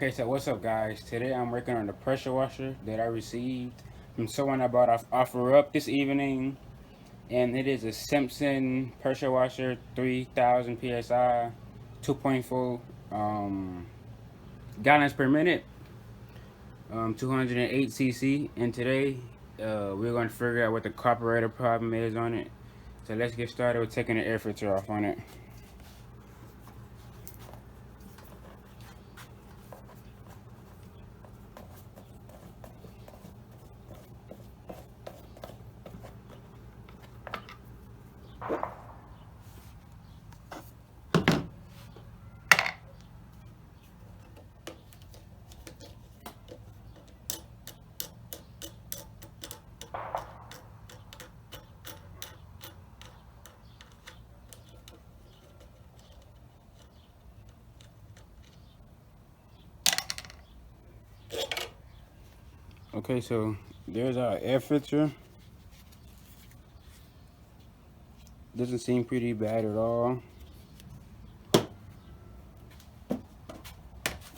Okay, so what's up, guys? Today I'm working on the pressure washer that I received from someone I bought off OfferUp this evening, and it is a Simpson pressure washer, 3,000 psi, 2.4 gallons per minute, 208 cc. And today we're going to figure out what the carburetor problem is on it. So let's get started with taking the air filter off on it. Okay, so there's our air filter. Doesn't seem pretty bad at all.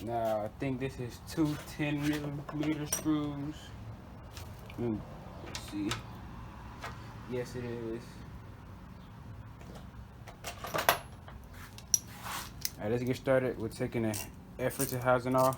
Now I think this is two 10mm screws. Let's see. Yes, it is. Alright, let's get started with taking the air filter housing off.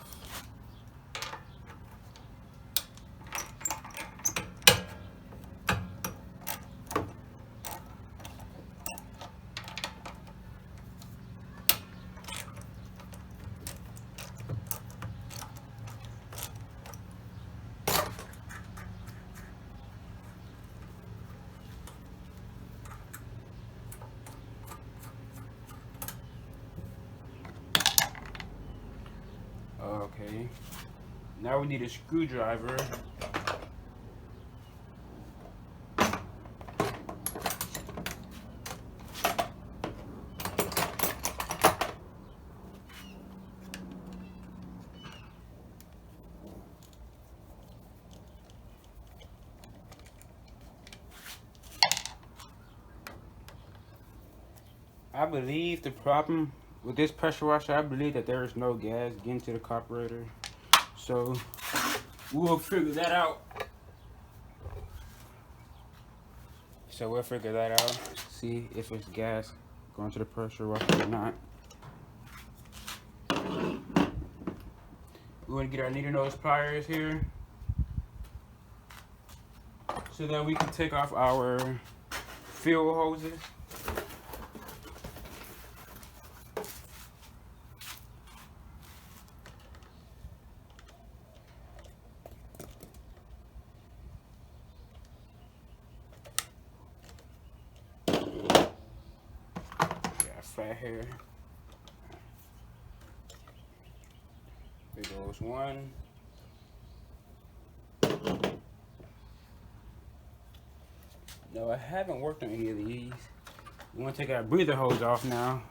Okay. Now we need a screwdriver. I believe the problem with this pressure washer, I believe that there is no gas getting to the carburetor. So we'll figure that out. See if it's gas going to the pressure washer or not. We're going to get our needle nose pliers here so that we can take off our fuel hoses. Flat here. There goes one. No, I haven't worked on any of these. We want to take our breather hose off now.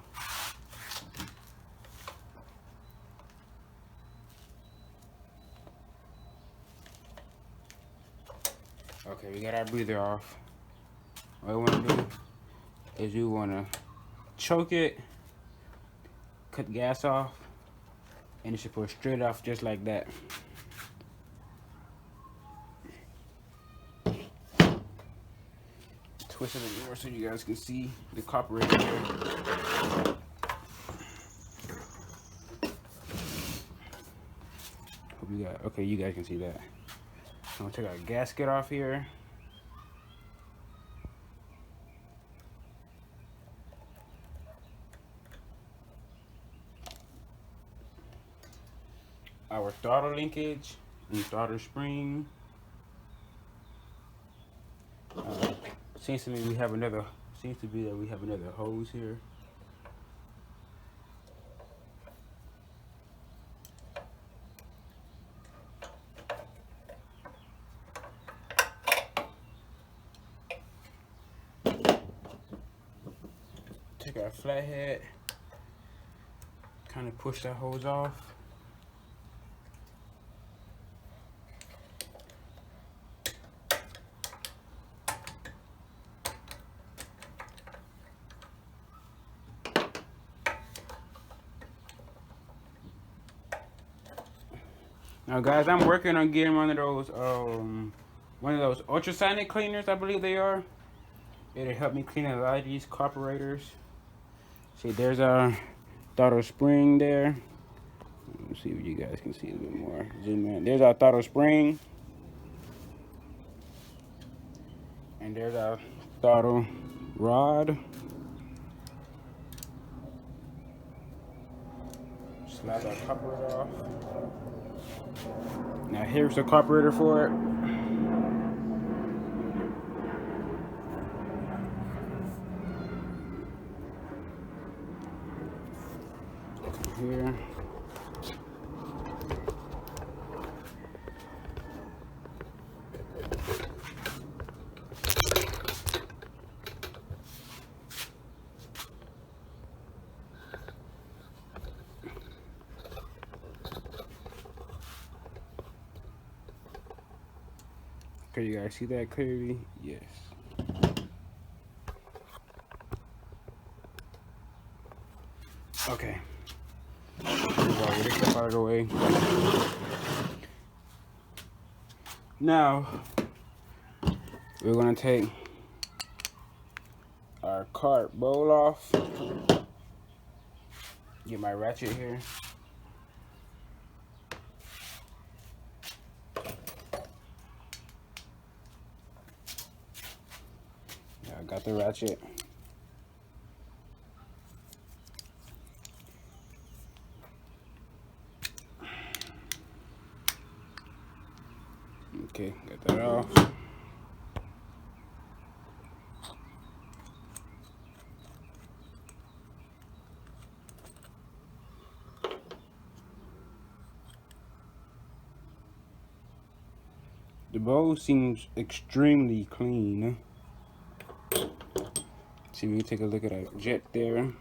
Okay, we got our breather off. What we want to do is you want to choke it, cut the gas off, and it should pull straight off just like that. Twist it a little more so you guys can see the carburetor here. Hope you got, okay, you guys can see that. I'm gonna take our gasket off here. Our throttle linkage and throttle spring. Seems to be that we have another hose here. Take our flathead, kind of push that hose off. Now, guys, I'm working on getting one of those ultrasonic cleaners, I believe they are. It'll help me clean a lot of these carburetors. See, there's a throttle spring there. Let's see if you guys can see a bit more. Zoom in. There's our throttle spring. And there's our throttle rod. Slide our carburetor off. Now here's the carburetor for it. Here. Okay, you guys see that clearly? Yes. Okay. Get this stuff out of the way. Now, we're gonna take our cart bowl off. Get my ratchet here. Yeah, I got the ratchet. Okay, got that off. The bowl seems extremely clean. See, we can take a look at that jet there.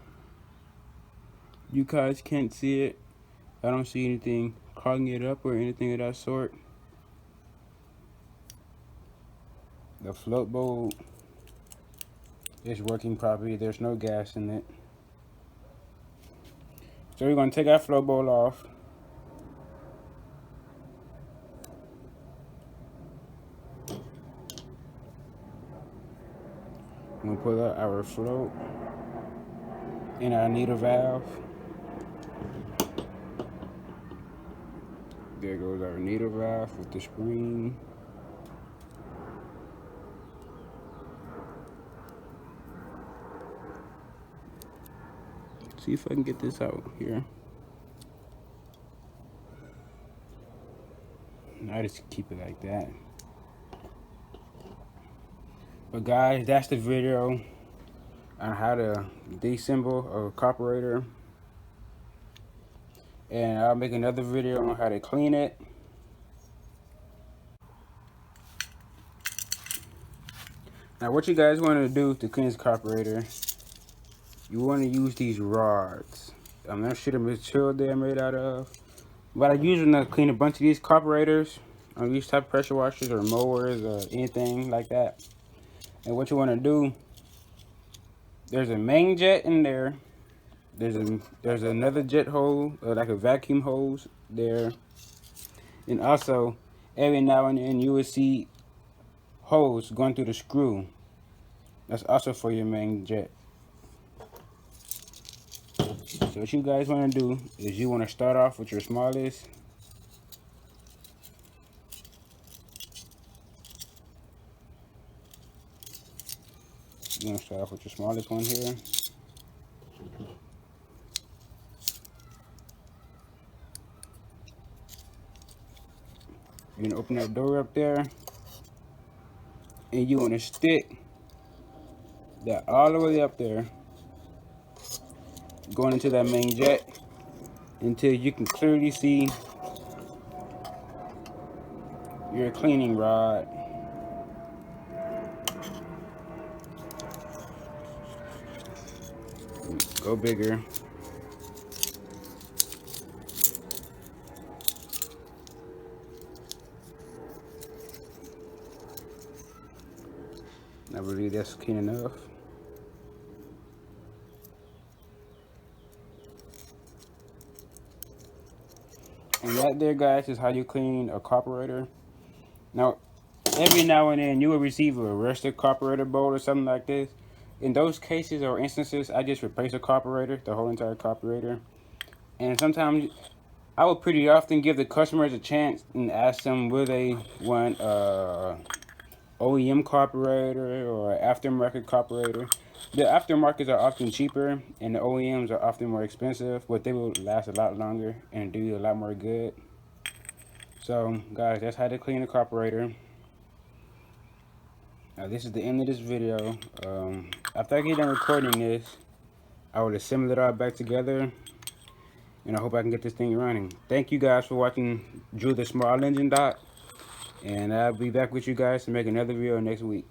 You guys can't see it. I don't see anything clogging it up or anything of that sort. The float bowl is working properly. There's no gas in it. So we're going to take our float bowl off. I'm going to pull out our float and our needle valve. There goes our needle valve with the spring. See if I can get this out here. I just keep it like that. But guys, that's the video on how to disassemble a carburetor. And I'll make another video on how to clean it. Now what you guys want to do to clean this carburetor, you want to use these rods. I'm not sure the material they're made out of, but I use them to clean a bunch of these carburetors on these type of pressure washers or mowers or anything like that. And what you want to do, there's a main jet in there. There's another jet hose, like a vacuum hose there. And also, every now and then you will see hose going through the screw. That's also for your main jet. So what you guys want to do is you want to start off with your smallest. You want to start off with your smallest one here. You're going to open that door up there. And you want to stick that all the way up there, going into that main jet until you can clearly see your cleaning rod. Go bigger. I believe that's clean enough. And that there, guys, is how you clean a carburetor. Now, every now and then you will receive a rusted carburetor bolt or something like this. In those cases or instances, I just replace the carburetor, the whole entire carburetor. And sometimes I will pretty often give the customers a chance and ask them will they want OEM carburetor or aftermarket carburetor. The aftermarkets are often cheaper and the OEMs are often more expensive, but they will last a lot longer and do you a lot more good. So guys, that's how to clean a carburetor. Now this is the end of this video. After I get done recording this, I will assemble it all back together, and I hope I can get this thing running. Thank you guys for watching Drew the Small Engine Dot, and I'll be back with you guys to make another video next week.